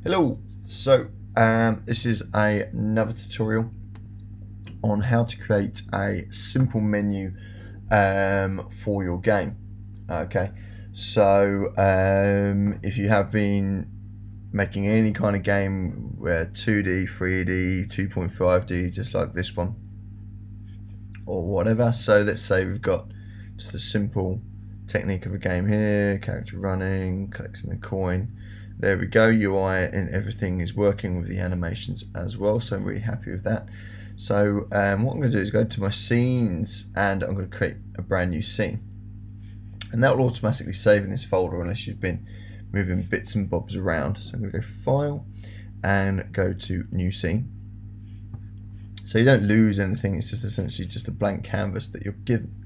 Hello. This is another tutorial on how to create a simple menu for your game. Okay, if you have been making any kind of game where 2D, 3D, 2.5D, just like this one, or whatever. So let's say we've got just a simple technique of a game here, character running, collecting a coin. There we go, UI and everything is working with the animations as well, so I'm really happy with that. So what I'm going to do is go to my scenes and I'm going to create a brand new scene. And that will automatically save in this folder unless you've been moving bits and bobs around. So I'm going to go File and go to New Scene. So you don't lose anything, it's just essentially just a blank canvas that you're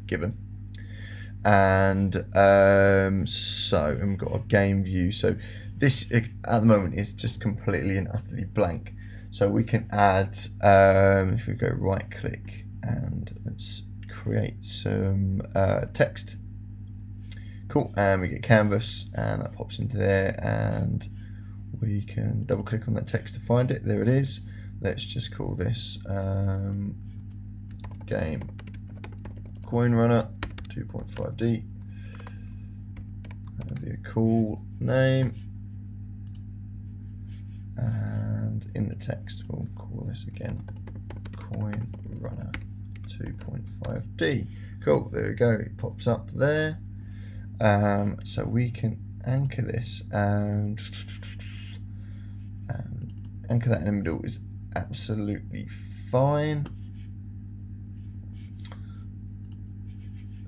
given. And so we've got a game view. So this at the moment is just completely and utterly blank. So we can add, if we go right click and let's create some text. Cool, and we get canvas and that pops into there and we can double click on that text to find it. There it is. Let's just call this game coin runner 2.5D. That'd be a cool name. And in the text, we'll call this again coin runner 2.5D. Cool, there we go. It pops up there. So we can anchor this and anchor that in the middle is absolutely fine.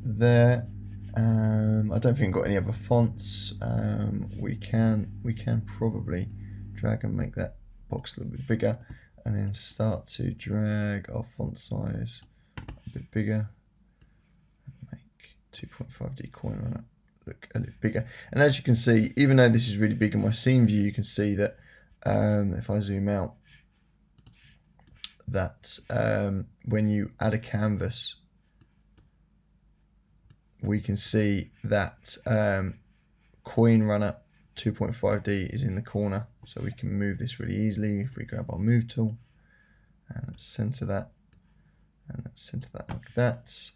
There. I don't think we've got any other fonts. We can probably drag and make that box a little bit bigger and then start to drag our font size a bit bigger and make 2.5D coin runner look a little bigger. And as you can see, even though this is really big in my scene view, you can see that if I zoom out, that when you add a canvas, we can see that coin runner 2.5D is in the corner, so we can move this really easily if we grab our move tool and let's center that and let's center that like that.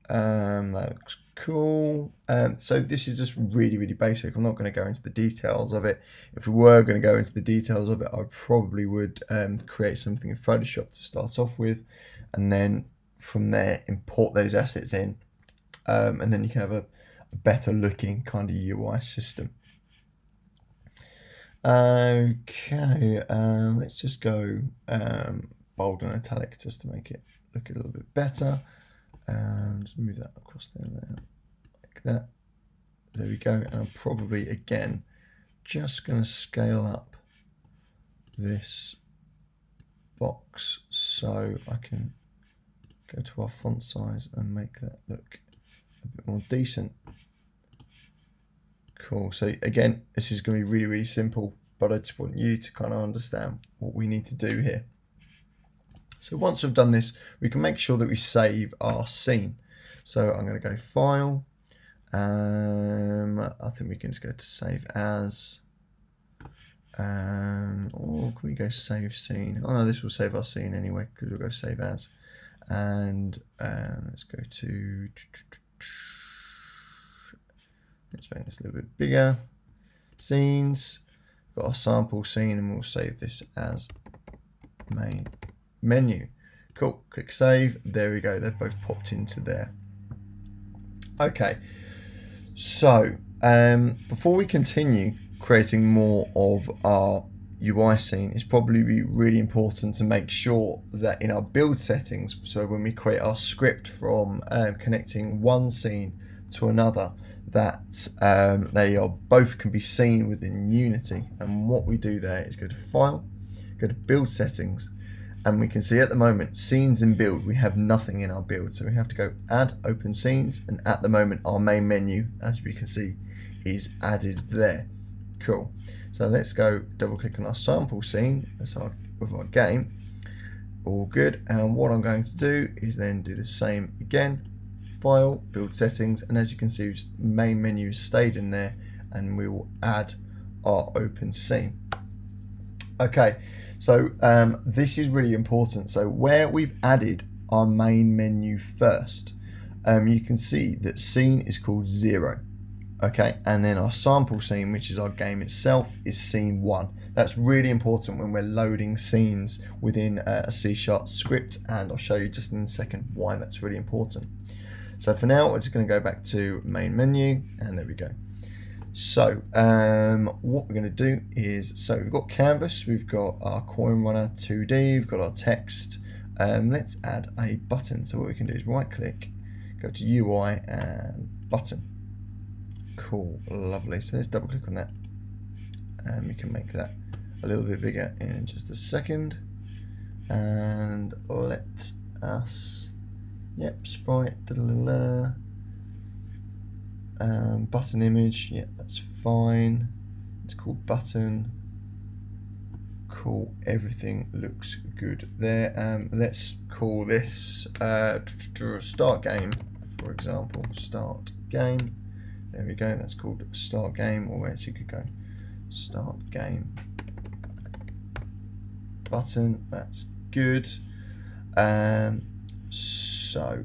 That looks cool. So this is just really basic. I'm not going to go into the details of it. If we were going to go into the details of it, I probably would create something in Photoshop to start off with, and then from there import those assets in, and then you can have a better looking kind of UI system. Okay, let's just go bold and italic just to make it look a little bit better. Just move that across there, like that. There we go. And I'm probably again just going to scale up this box so I can go to our font size and make that look a bit more decent. Cool. So again, this is going to be really simple, but I just want you to kind of understand what we need to do here. So once we've done this, we can make sure that we save our scene. So I'm going to go File. I think we can just go to Save As. Or can we go Save Scene? Oh no, this will save our scene anyway because we'll go Save As. And let's go to... Let's make this a little bit bigger. Scenes. Got our sample scene and we'll save this as main menu. Cool, click save. There we go, they've both popped into there. Okay, so before we continue creating more of our UI scene, it's probably really important to make sure that in our build settings, so when we create our script from connecting one scene to another, that they are both can be seen within Unity. And what we do there is go to File, go to Build Settings, and we can see at the moment scenes in build, we have nothing in our build, so we have to go Add Open Scenes, and at the moment our main menu, as we can see, is added there. Cool. So let's go double click on our sample scene with our game. All good. And what I'm going to do is then do the same again. File, Build Settings, and as you can see, main menu stayed in there, and we will add our open scene. Okay, so this is really important. So where we've added our main menu first, you can see that scene is called 0. Okay, and then our sample scene, which is our game itself, is scene 1. That's really important when we're loading scenes within a C# script, and I'll show you just in a second why that's really important. So for now, we're just going to go back to main menu, and there we go. So what we're going to do is, so we've got canvas, we've got our coin runner 2D, we've got our text. Let's add a button. So what we can do is right click, go to UI and button. Cool, lovely. So let's double click on that, and we can make that a little bit bigger in just a second. And let us, sprite, button image, that's fine. It's called button. Cool, everything looks good there. Let's call this start game, for example. Start game. There we go. That's called start game, or where you could go start game button. That's good. So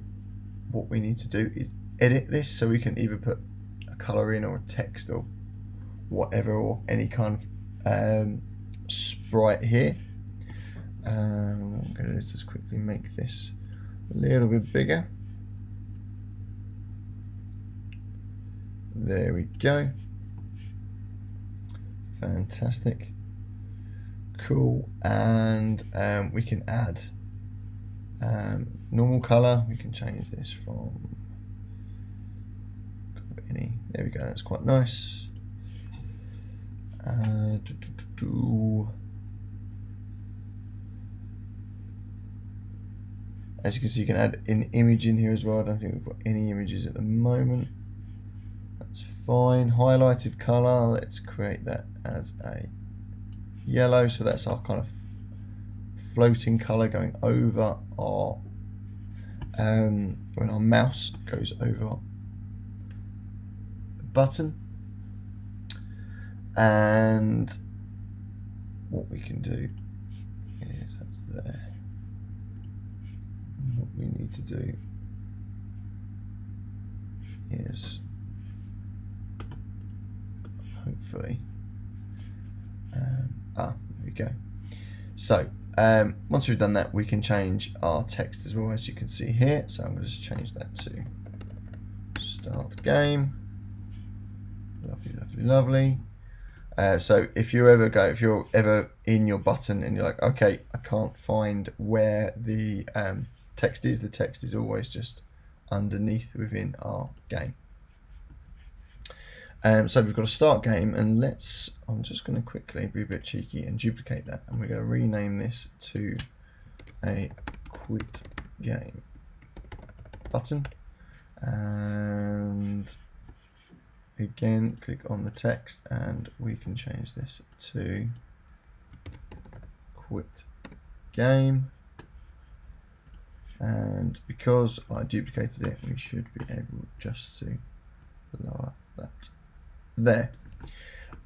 what we need to do is edit this, so we can either put a color in or a text or whatever, or any kind of sprite here. What I'm going to do is just quickly make this a little bit bigger. There we go. Fantastic. Cool. And we can add normal color. We can change this from any. There we go. That's quite nice. As you can see, you can add an image in here as well. I don't think we've got any images at the moment. That's fine. Highlighted color, let's create that as a yellow. So that's our kind of floating color going over our, when our mouse goes over the button. And what we can do is, that's there. What we need to do is, hopefully, there we go. So once we've done that, we can change our text as well, as you can see here. So I'm going to just change that to start game. Lovely, lovely, lovely. So if you're ever in your button and you're like, okay, I can't find where the text is, the text is always just underneath within our game. So we've got a start game, and I'm just going to quickly be a bit cheeky and duplicate that, and we're going to rename this to a quit game button. And again, click on the text, and we can change this to quit game. And because I duplicated it, we should be able just to lower that there.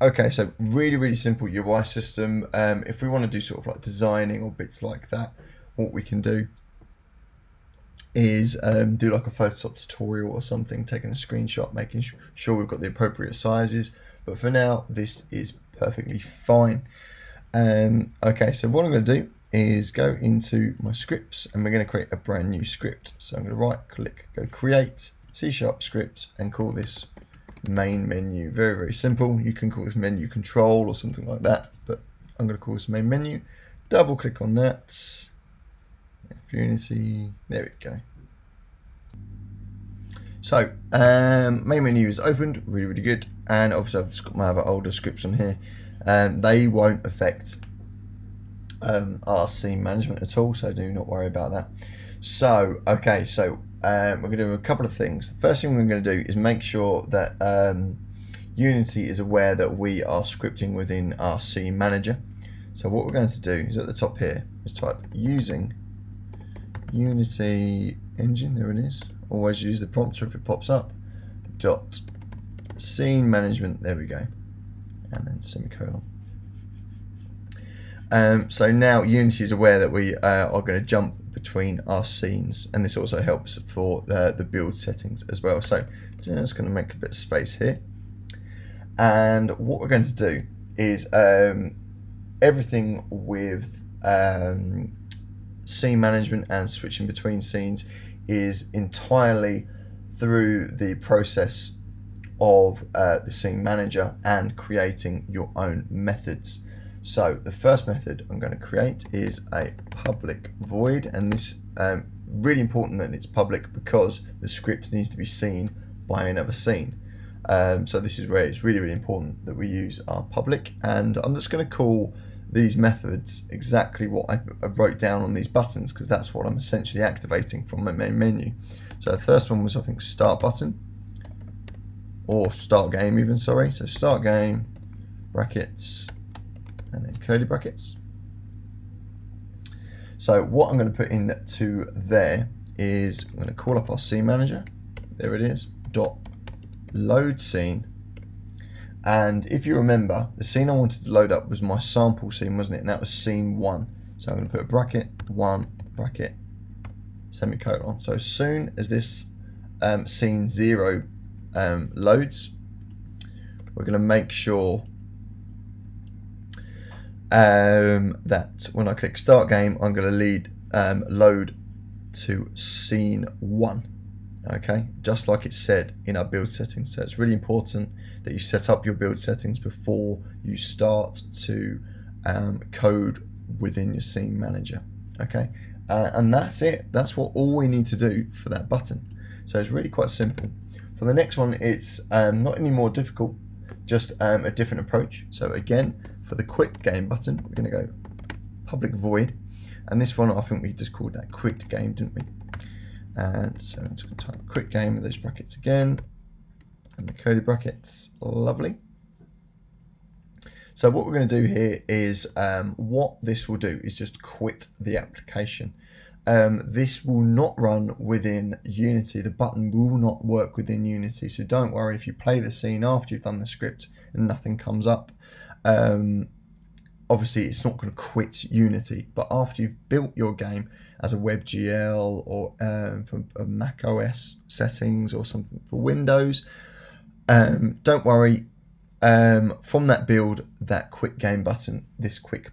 Okay, so really, really simple UI system. If we want to do sort of like designing or bits like that, what we can do is do like a Photoshop tutorial or something, taking a screenshot, making sure we've got the appropriate sizes. But for now, this is perfectly fine. Okay, so what I'm going to do is go into my scripts, and we're going to create a brand new script. So I'm going to right click, go create C# script, and call this main menu. Very, very simple. You can call this menu control or something like that, but I'm going to call this main menu. Double click on that. Unity, there we go. So main menu is opened, really, really good. And obviously I've just got my other older scripts on here, and they won't affect our scene management at all, so do not worry about that. So okay, so we're going to do a couple of things. The first thing we're going to do is make sure that Unity is aware that we are scripting within our scene manager. So what we're going to do is at the top here is type using Unity engine, there it is. Always use the prompter if it pops up. Dot scene management, there we go. And then semicolon. So now Unity is aware that we are going to jump between our scenes, and this also helps for the build settings as well. So just going to make a bit of space here, and what we're going to do is everything with scene management and switching between scenes is entirely through the process of the scene manager and creating your own methods. So the first method I'm going to create is a public void, and this really important that it's public because the script needs to be seen by another scene. So this is where it's really important that we use our public, and I'm just going to call these methods exactly what I wrote down on these buttons, because that's what I'm essentially activating from my main menu. So the first one was, I think, start button, or start game even, sorry. So start game, brackets, and then curly brackets. So what I'm going to put into there is I'm going to call up our scene manager. There it is, dot load scene. And if you remember, the scene I wanted to load up was my sample scene, wasn't it? And that was scene 1. So I'm going to put a bracket, 1, bracket, semicolon. So as soon as this scene 0 loads, we're going to make sure that when I click start game, I'm going to load to scene 1. Okay, just like it said in our build settings. So it's really important that you set up your build settings before you start to code within your scene manager. Okay, and that's it. That's all we need to do for that button. So it's really quite simple. For the next one, it's not any more difficult, just a different approach. So again, for the quit game button, we're going to go public void, and this one I think we just called that quit game, didn't we? And so I'm just going to type quit game with those brackets again, and the curly brackets. Lovely. So what we're going to do here is what this will do is just quit the application. This will not run within Unity. The button will not work within Unity, so don't worry if you play the scene after you've done the script and nothing comes up. Obviously it's not going to quit Unity, but after you've built your game as a WebGL or for Mac OS settings or something for Windows, don't worry, from that build, that quit game button, this quit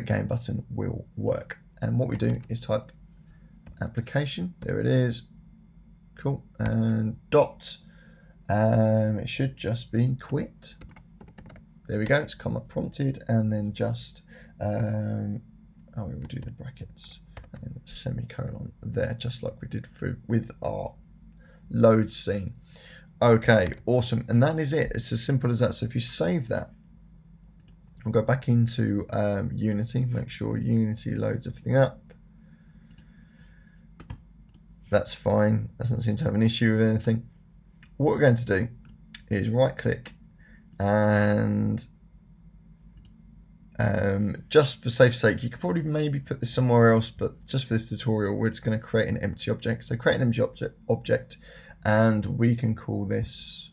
game button will work. And what we do is type application, there it is, cool, and dot, it should just be quit. There we go, it's come up prompted, and then just, we will do the brackets and then the semicolon there, just like we did with our load scene. Okay, awesome, and that is it. It's as simple as that. So if you save that, we'll go back into Unity, make sure Unity loads everything up. That's fine, doesn't seem to have an issue with anything. What we're going to do is right click, and just for safe's sake, you could probably maybe put this somewhere else, but just for this tutorial, we're just going to create an empty object. So create an empty object, and we can call this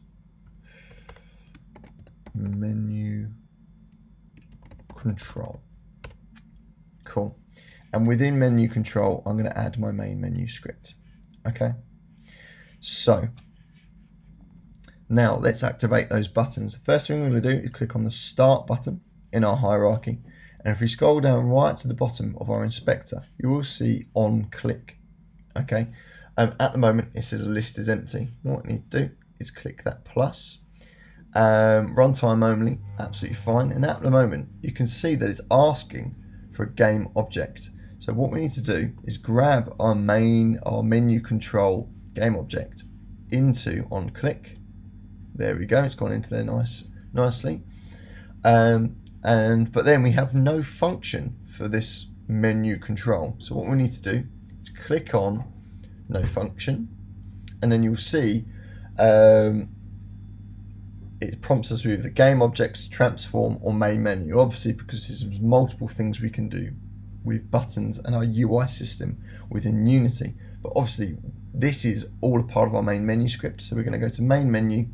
menu control. Cool. And within menu control, I'm going to add my main menu script. Okay. So now let's activate those buttons. The first thing we're going to do is click on the start button in our hierarchy. And if we scroll down right to the bottom of our inspector, you will see on click. Okay. At the moment, it says the list is empty. What we need to do is click that plus. Runtime only, absolutely fine. And at the moment, you can see that it's asking for a game object. So what we need to do is grab our menu control game object into on click. There we go, it's gone into there nicely. But then we have no function for this menu control. So what we need to do is click on no function, and then you'll see it prompts us with the game objects, transform, or main menu. Obviously, because there's multiple things we can do with buttons and our UI system within Unity. But obviously, this is all a part of our main menu script. So we're going to go to main menu,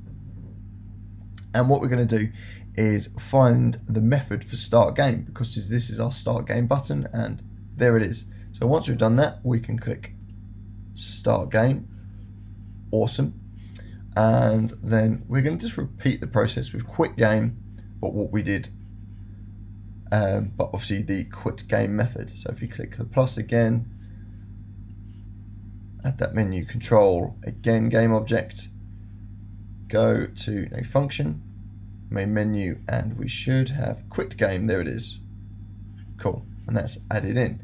and what we're going to do is find the method for start game, because this is our start game button, and there it is. So once we've done that, we can click start game. Awesome. And then we're going to just repeat the process with quit game, but what we did, but obviously the quit game method. So if you click the plus again, add that menu, control again game object, go to a function, main menu, and we should have quit game. There it is. Cool. And that's added in.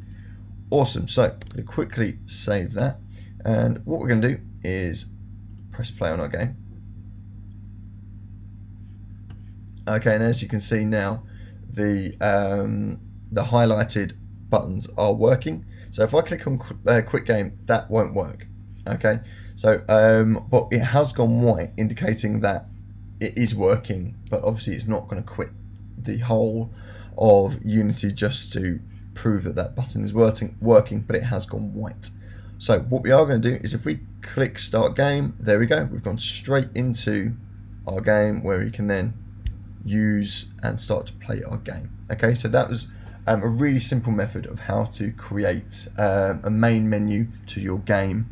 Awesome. So I'm going to quickly save that, and what we're going to do is press play on our game. Okay, and as you can see now, the highlighted buttons are working. So if I click on quit game, that won't work. Okay, so but it has gone white, indicating that it is working, but obviously it's not going to quit the whole of Unity just to prove that that button is working, but it has gone white. So what we are going to do is if we click start game, there we go, we've gone straight into our game where we can then use and start to play our game. Okay, so that was a really simple method of how to create a main menu to your game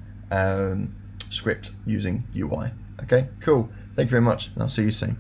script using UI. Okay, cool. Thank you very much, and I'll see you soon.